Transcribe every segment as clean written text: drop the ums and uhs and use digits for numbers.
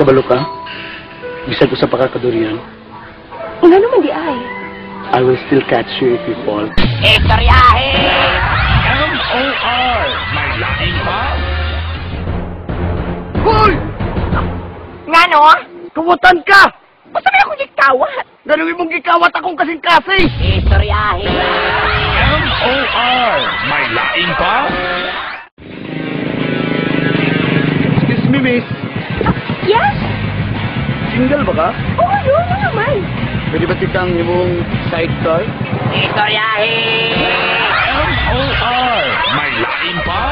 Kabalo ka? Bisag ko sa pakakadurian. Nga naman di ay. I will still catch you if you fall. Istoryahe! M.O.R. May laing pa? Hoy! Nga no? Kumutan ka! Basta may akong gikawat. Ganun mong gikawat akong kasing-kasing! Istoryahe! M.O.R. May laing pa? Excuse me, miss. Yes? Single ba ka? Oo, yun nga naman. Pwede ba titang imong sidecar? Istoryahe! M.O.R. May laing pa?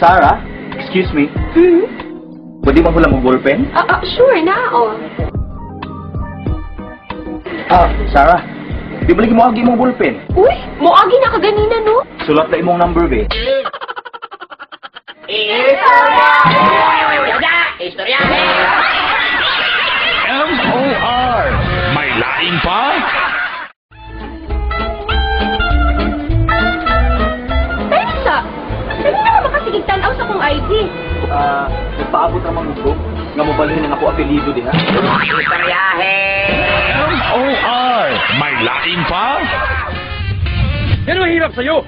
Sarah, excuse me. Pwede mo hula mong ballpen? Sure na, oh. Sarah, di ba lagi mo agi mong ballpen? Uy, muagi na kaganina, no? Sulat na imong number, be. Istoryahe! Istoryahe! M.O.R. May laing pa? Teresa, kanina ka makasigig tanaw sa kong ID. Nagpaabot naman mo nga mo balhin na ako apelido din, ha? Istoryahe! M.O.R. May laing pa? Yan ang hirap sa'yo!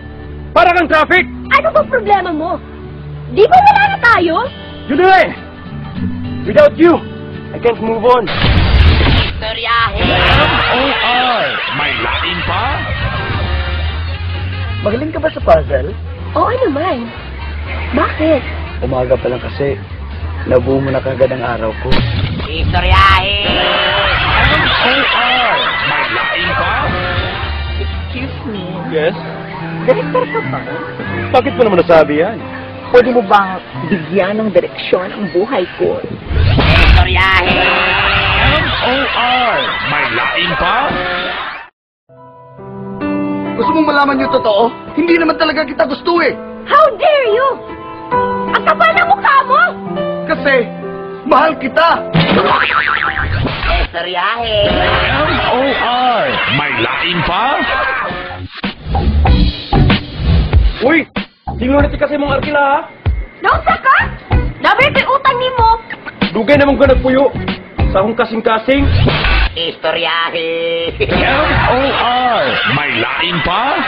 Para kang traffic! Ano ba problema mo? Di ba wala na tayo? Yun na eh! Without you, I can't move on. Istoryahe! M.O.R. May laing pa? Magaling ka ba sa puzzle? Oo naman. Bakit? Umaga pa lang kasi, nabuo mo na kagad ang araw ko. Istoryahe! M.O.R. May laing pa? Excuse me. Yes? Director ka ba? Bakit mo naman nasabi yan? Pwede mo bang bigyan ng direksyon ang buhay ko? Istoryahe! M.O.R. May laing pa? Gusto mong malaman yung totoo? Hindi naman talaga kita gusto eh! How dare you? Ang kapal na mukha mo! Kasi, mahal kita! Istoryahe! M.O.R. May laing pa? Uy! Singunit kasi mong arkila ha? Nausa ka? Dabi kay utang ni mo. Dugay naman ka nagpuyo. Sa akong kasing-kasing. Istoryahe! M.O.R. May laing pa?